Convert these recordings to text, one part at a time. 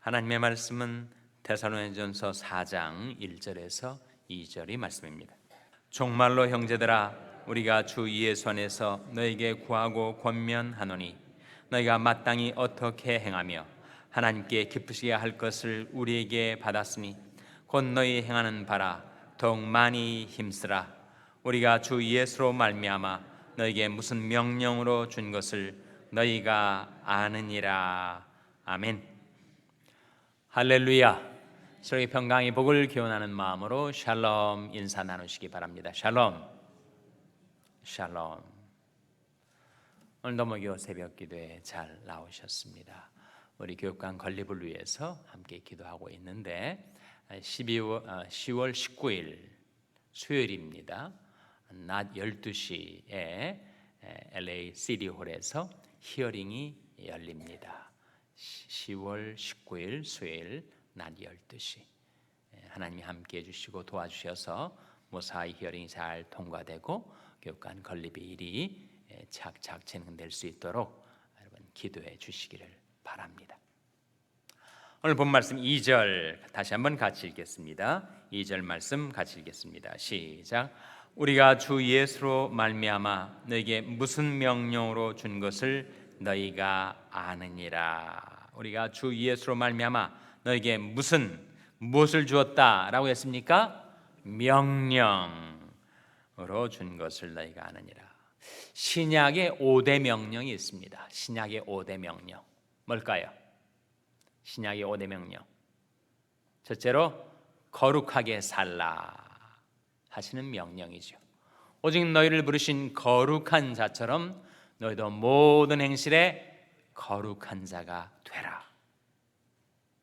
하나님의 말씀은 데살로니가전서 4장 1절에서 2절의 말씀입니다. 종말로 형제들아, 우리가 주 예수 안에서 너에게 구하고 권면하노니 너희가 마땅히 어떻게 행하며 하나님께 기쁘시게 할 것을 우리에게 받았으니 곧 너희 행하는 바라 더욱 많이 힘쓰라. 우리가 주 예수로 말미암아 너희에게 무슨 명령으로 준 것을 너희가 아느니라. 아멘. 할렐루야. 서로의 평강의 복을 기원하는 마음으로 샬롬 인사 나누시기 바랍니다. 샬롬. 샬롬. 오늘 너무교 새벽 기도에 잘 나오셨습니다. 우리 교육관 건립을 위해서 함께 기도하고 있는데 10월 19일 수요일입니다. 낮 12시에 LA 시티홀에서 히어링이 열립니다. 10월 19일 수요일 낮 12시 하나님이 함께해 주시고 도와주셔서 무사히 히어링이 잘 통과되고 교육관 건립의 일이 착착 진행될 수 있도록 여러분 기도해 주시기를 바랍니다. 오늘 본 말씀 2절 다시 한번 같이 읽겠습니다. 2절 말씀 같이 읽겠습니다. 시작. 우리가 주 예수로 말미암아 너에게 무슨 명령으로 준 것을 너희가 아느니라. 우리가 주 예수로 말미암아 너에게 무엇을 주었다라고 했습니까? 명령으로 준 것을 너희가 아느니라. 신약의 5대 명령이 있습니다. 신약의 5대 명령 뭘까요? 신약의 5대 명령. 첫째로 거룩하게 살라 하시는 명령이죠. 오직 너희를 부르신 거룩한 자처럼 너희도 모든 행실에 거룩한 자가 되라.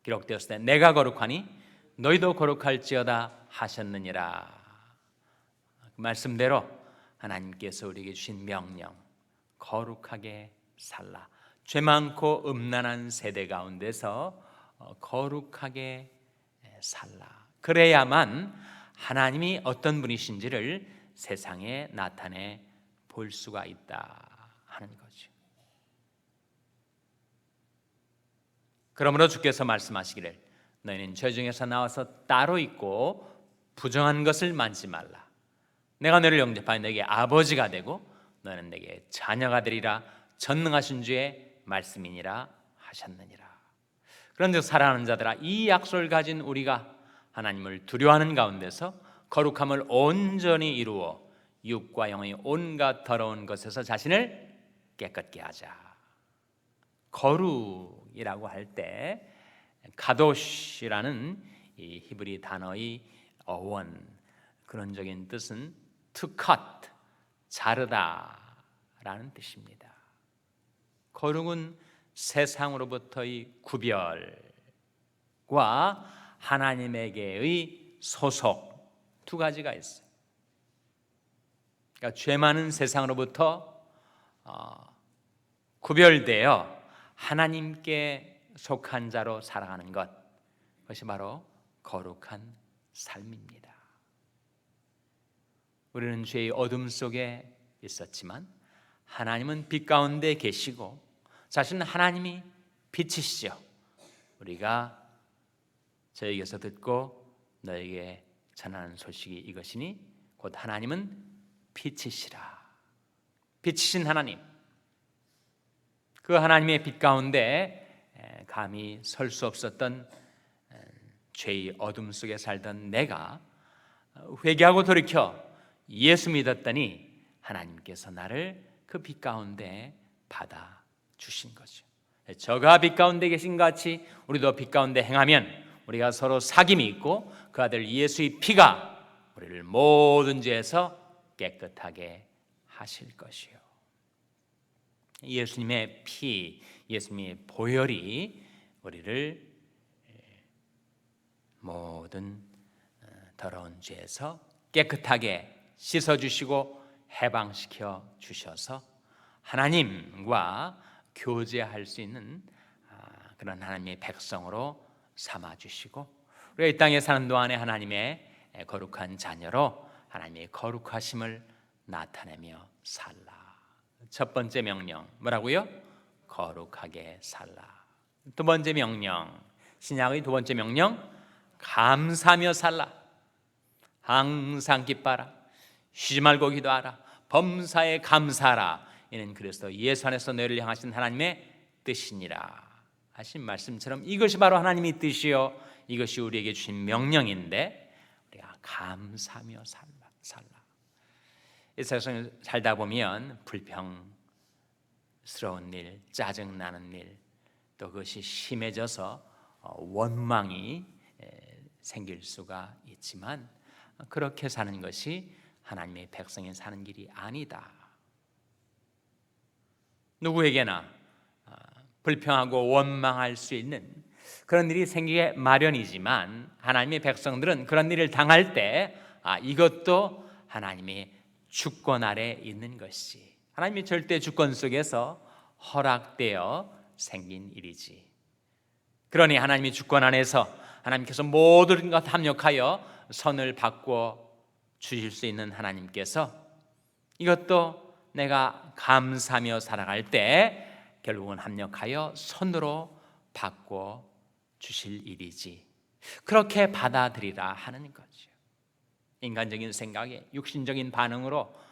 기록되었을 때 내가 거룩하니 너희도 거룩할지어다 하셨느니라. 그 말씀대로 하나님께서 우리에게 주신 명령, 거룩하게 살라. 죄 많고 음란한 세대 가운데서 거룩하게 살라. 그래야만 하나님이 어떤 분이신지를 세상에 나타내 볼 수가 있다 하는 거죠. 그러므로 주께서 말씀하시기를 너희는 죄 중에서 나와서 따로 있고 부정한 것을 만지 말라. 내가 너를 영접하여 너에게 아버지가 되고 너는 내게 자녀가 되리라. 전능하신 주의 말씀이니라 하셨느니라. 그런데 사랑하는 자들아, 이 약속을 가진 우리가 하나님을 두려워하는 가운데서 거룩함을 온전히 이루어 육과 영의 온갖 더러운 것에서 자신을 깨끗게 하자. 거룩이라고 할 때 가도시라는 이 히브리 단어의 어원 근원적인 뜻은 to cut, 자르다라는 뜻입니다. 거룩은 세상으로부터의 구별과 하나님에게의 소속 두 가지가 있어요. 그러니까 죄 많은 세상으로부터 구별되어 하나님께 속한 자로 살아가는 것, 그것이 바로 거룩한 삶입니다. 우리는 죄의 어둠 속에 있었지만 하나님은 빛 가운데 계시고 자신은 하나님이 빛이시죠. 우리가 저에게서 듣고 너에게 전하는 소식이 이것이니 곧 하나님은 빛이시라. 빛이신 하나님, 그 하나님의 빛 가운데 감히 설 수 없었던 죄의 어둠 속에 살던 내가 회개하고 돌이켜 예수 믿었더니 하나님께서 나를 그 빛 가운데 받아 주신 거죠. 저가 빛 가운데 계신 것 같이 우리도 빛 가운데 행하면 우리가 서로 사귐이 있고 그 아들 예수의 피가 우리를 모든 죄에서 깨끗하게 하실 것이요. 예수님의 피, 예수님의 보혈이 우리를 모든 더러운 죄에서 깨끗하게 씻어주시고 해방시켜 주셔서 하나님과 교제할 수 있는 그런 하나님의 백성으로 삼아주시고 우리가 이 땅에 사는 동안에 하나님의 거룩한 자녀로 하나님의 거룩하심을 나타내며 살라. 첫 번째 명령 뭐라고요? 거룩하게 살라. 두 번째 명령 신약의 두 번째 명령, 감사하며 살라. 항상 기뻐하라. 쉬지 말고 기도하라. 범사에 감사하라. 이는 그리스도 예수 안에서 너희를 향하신 하나님의 뜻이니라 하신 말씀처럼 이것이 바로 하나님의 뜻이요, 이것이 우리에게 주신 명령인데 우리가 감사하며 살라. 이 세상에 살다 보면 불평스러운 일, 짜증나는 일, 또 그것이 심해져서 원망이 생길 수가 있지만 그렇게 사는 것이 하나님의 백성이 사는 길이 아니다. 누구에게나 불평하고 원망할 수 있는 그런 일이 생기게 마련이지만 하나님의 백성들은 그런 일을 당할 때 이것도 하나님의 주권 아래 있는 것이, 하나님의 절대 주권 속에서 허락되어 생긴 일이지. 그러니 하나님의 주권 안에서 하나님께서 모든 것 합력하여 선을 바꾸어 주실 수 있는 하나님께서 이것도 내가 감사하며 살아갈 때 결국은 합력하여 선으로 바꿔 주실 일이지, 그렇게 받아들이라 하는 거죠. 인간적인 생각에 육신적인 반응으로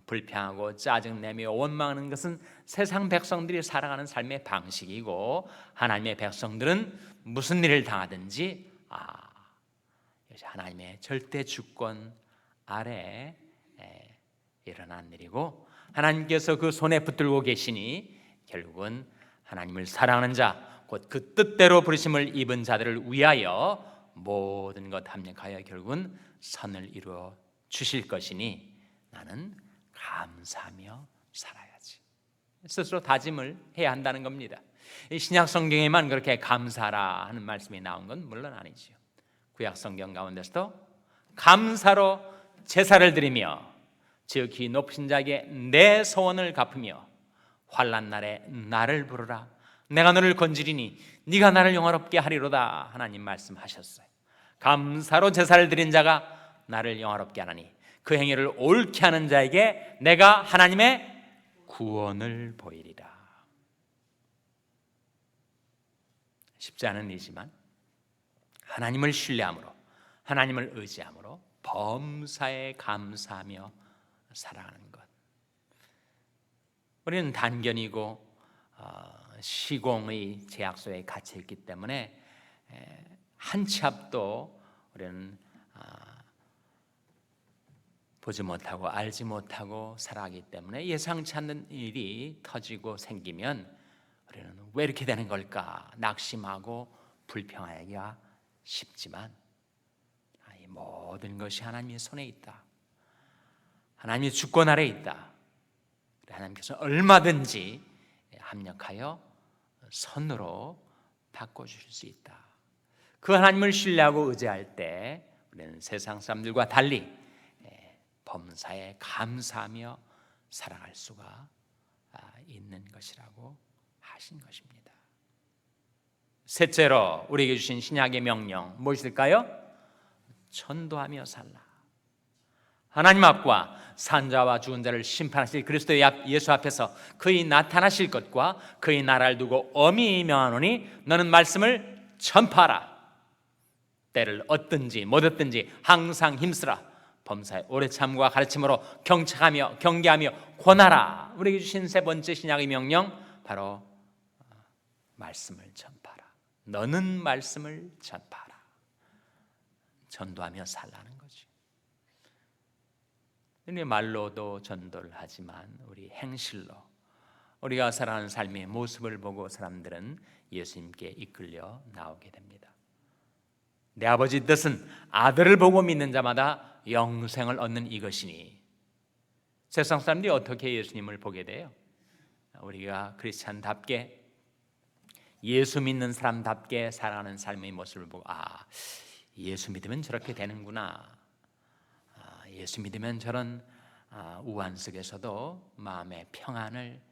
불평하고 짜증내며 원망하는 것은 세상 백성들이 살아가는 삶의 방식이고, 하나님의 백성들은 무슨 일을 당하든지 하나님의 절대 주권 아래 일어난 일이고, 하나님께서 그 손에 붙들고 계시니 결국은 하나님을 사랑하는 자, 곧 그 뜻대로 부르심을 입은 자들을 위하여 모든 것 합력하여 결국은 선을 이루어 주실 것이니 나는 감사하며 살아야지. 스스로 다짐을 해야 한다는 겁니다. 신약 성경에만 그렇게 감사하라 하는 말씀이 나온 건 물론 아니죠. 구약 성경 가운데서도 감사로 제사를 드리며 지극히 높으신 자에게 내 소원을 갚으며 환난 날에 나를 부르라. 내가 너를 건지리니 네가 나를 영화롭게 하리로다. 하나님 말씀하셨어요. 감사로 제사를 드린 자가 나를 영화롭게 하나니 그 행위를 옳게 하는 자에게 내가 하나님의 구원을 보이리라. 쉽지 않은 일이지만 하나님을 신뢰함으로, 하나님을 의지함으로 범사에 감사하며 살아가는 것. 우리는 단견이고 시공의 제약소에 갇혀 있기 때문에 한 치 앞도 우리는 보지 못하고 알지 못하고 살아가기 때문에 예상치 않는 일이 터지고 생기면 우리는 왜 이렇게 되는 걸까 낙심하고 불평하기가 쉽지만 이 모든 것이 하나님의 손에 있다. 하나님의 주권 아래 있다. 하나님께서 얼마든지 합력하여 선으로 바꿔주실 수 있다. 그 하나님을 신뢰하고 의지할 때 우리는 세상 사람들과 달리 범사에 감사하며 살아갈 수가 있는 것이라고 하신 것입니다. 셋째로 우리에게 주신 신약의 명령 무엇일까요? 전도하며 살라. 하나님 앞과 산자와 죽은 자를 심판하실 그리스도 예수 앞에서 그의 나타나실 것과 그의 나라를 두고 엄히 명하노니 너는 말씀을 전파하라. 때를 얻든지 못 얻든지 항상 힘쓰라. 범사에 오래 참과 가르침으로 경책하며 경계하며 권하라. 우리에게 주신 세 번째 신약의 명령 바로 말씀을 전파하라. 너는 말씀을 전파하라. 전도하며 살라는 거지. 우리 말로도 전도를 하지만 우리 행실로 우리가 살아가는 삶의 모습을 보고 사람들은 예수님께 이끌려 나오게 됩니다. 내 아버지 뜻은 아들을 보고 믿는 자마다 영생을 얻는 이것이니. 세상 사람들이 어떻게 예수님을 보게 돼요? 우리가 크리스찬답게 예수 믿는 사람답게 살아가는 삶의 모습을 보고 예수 믿으면 저렇게 되는구나. 예수 믿으면 저런 우환 속에서도 마음의 평안을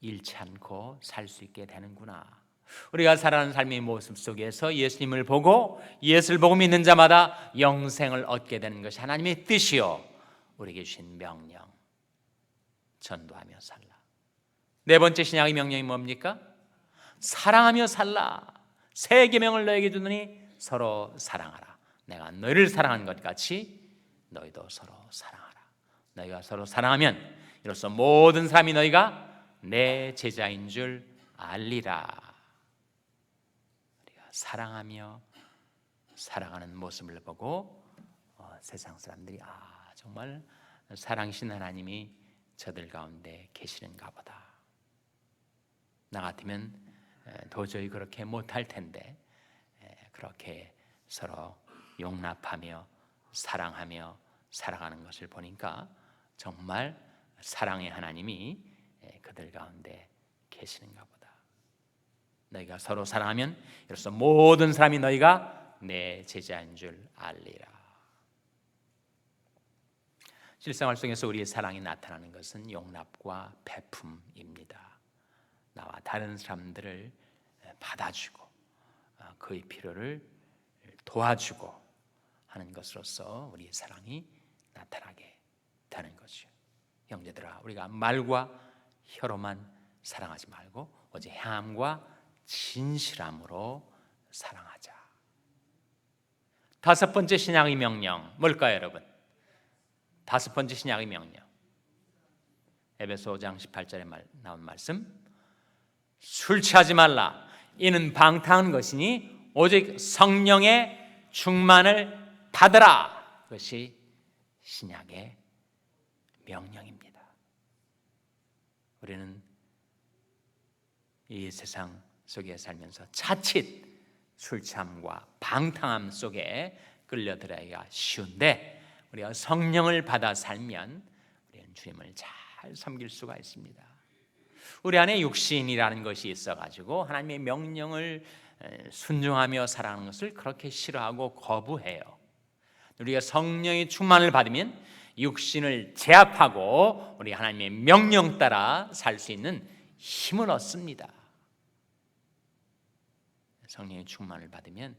잃지 않고 살 수 있게 되는구나. 우리가 살아가는 삶의 모습 속에서 예수님을 보고 예수를 보고 믿는 자마다 영생을 얻게 되는 것이 하나님의 뜻이요 우리에게 주신 명령. 전도하며 살라. 네 번째 신약의 명령이 뭡니까? 사랑하며 살라. 새 계명을 너에게 주노니 서로 사랑하라. 내가 너희를 사랑한 것 같이 너희도 서로 사랑하라. 너희가 서로 사랑하면 이로써 모든 사람이 너희가 내 제자인 줄 알리라. 우리가 사랑하며 살아가는 모습을 보고 세상 사람들이 정말 사랑이신 하나님이 저들 가운데 계시는가 보다. 나 같으면 도저히 그렇게 못할 텐데 그렇게 서로 용납하며 사랑하며 살아가는 것을 보니까 정말 사랑의 하나님이 그들 가운데 계시는가 보다. 너희가 서로 사랑하면 이로써 모든 사람이 너희가 내 제자인 줄 알리라. 실생활 속에서 우리의 사랑이 나타나는 것은 용납과 베품입니다. 나와 다른 사람들을 받아주고 그의 필요를 도와주고 하는 것으로서 우리의 사랑이 나타나게 되는 것이요. 형제들아, 우리가 말과 혀로만 사랑하지 말고 오직 행함과 진실함으로 사랑하자. 다섯 번째 신약의 명령 뭘까요, 여러분? 다섯 번째 신약의 명령, 에베소 5장 18절에 나온 말씀, 술 취하지 말라. 이는 방탕한 것이니 오직 성령의 충만을 받으라. 그것이 신약의 명령입니다. 우리는 이 세상 속에 살면서 자칫 술 취함과 방탕함 속에 끌려들어야 쉬운데, 우리가 성령을 받아 살면 우리는 주님을 잘 섬길 수가 있습니다. 우리 안에 육신이라는 것이 있어가지고 하나님의 명령을 순종하며 살아가는 것을 그렇게 싫어하고 거부해요. 우리가 성령의 충만을 받으면 육신을 제압하고 우리 하나님의 명령 따라 살 수 있는 힘을 얻습니다. 성령의 충만을 받으면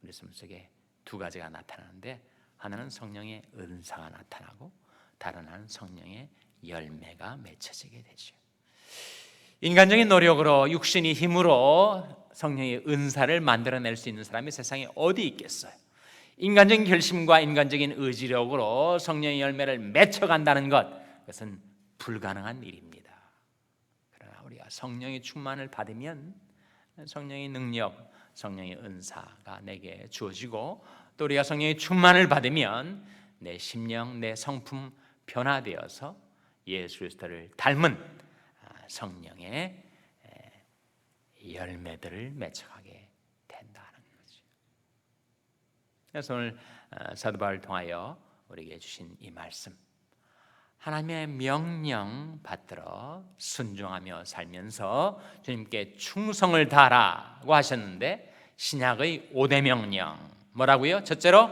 우리 삶 속에 두 가지가 나타나는데, 하나는 성령의 은사가 나타나고 다른 하나는 성령의 열매가 맺혀지게 되죠. 인간적인 노력으로 육신의 힘으로 성령의 은사를 만들어낼 수 있는 사람이 세상에 어디 있겠어요? 인간적인 결심과 인간적인 의지력으로 성령의 열매를 맺혀간다는 것, 그것은 불가능한 일입니다. 그러나 우리가 성령의 충만을 받으면 성령의 능력, 성령의 은사가 내게 주어지고, 또 우리가 성령의 충만을 받으면 내 심령, 내 성품 변화되어서 예수 그리스도를 닮은 성령의 열매들을 맺혀가게 된다는 거죠. 그래서 오늘 사도 바울을 통하여 우리에게 주신 이 말씀, 하나님의 명령 받들어 순종하며 살면서 주님께 충성을 다하라고 하셨는데, 신약의 5대 명령 뭐라고요? 첫째로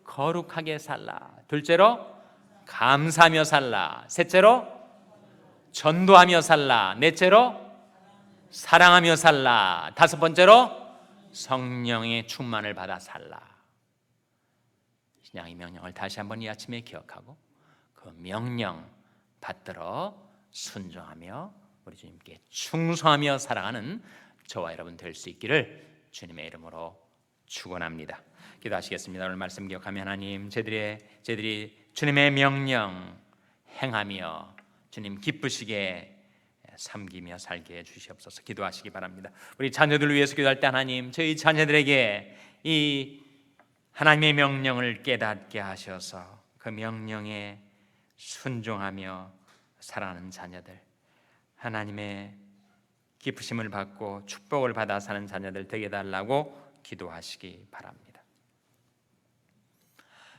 거룩하게 살라, 둘째로 감사하며 살라, 셋째로 전도하며 살라, 넷째로 사랑하며 살라, 다섯 번째로 성령의 충만을 받아 살라. 신약의 명령을 다시 한번 이 아침에 기억하고 그 명령 받들어 순종하며 우리 주님께 충성하며 살아가는 저와 여러분 될 수 있기를 주님의 이름으로 축원합니다. 기도하시겠습니다. 오늘 말씀 기억하며 하나님, 저희들이 주님의 명령 행하며 주님 기쁘시게 섬기며 살게 해주시옵소서. 기도하시기 바랍니다. 우리 자녀들을 위해서 기도할 때 하나님, 저희 자녀들에게 이 하나님의 명령을 깨닫게 하셔서 그 명령에 순종하며 살아가는 자녀들, 하나님의 기쁘심을 받고 축복을 받아 사는 자녀들 되게 달라고 기도하시기 바랍니다.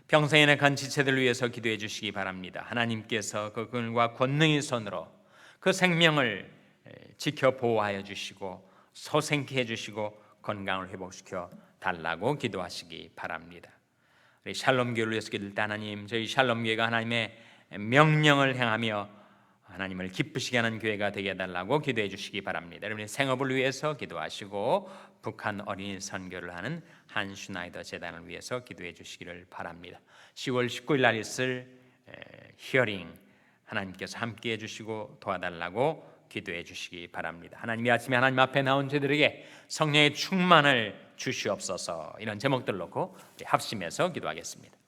평생에 낙한 지체들을 위해서 기도해 주시기 바랍니다. 하나님께서 그 긍휼과 권능의 손으로 그 생명을 지켜 보호하여 주시고 소생케 해 주시고 건강을 회복시켜 달라고 기도하시기 바랍니다. 우리 샬롬교회를 위해서 기도할 때 하나님, 저희 샬롬교회가 하나님의 명령을 행하며 하나님을 기쁘시게 하는 교회가 되게 해달라고 기도해 주시기 바랍니다. 여러분의 생업을 위해서 기도하시고 북한 어린이 선교를 하는 한슈나이더 재단을 위해서 기도해 주시기를 바랍니다. 10월 19일 날 있을 히어링 하나님께서 함께해 주시고 도와달라고 기도해 주시기 바랍니다. 하나님, 이 아침에 하나님 앞에 나온 저들에게 성령의 충만을 주시옵소서. 이런 제목들 놓고 합심해서 기도하겠습니다.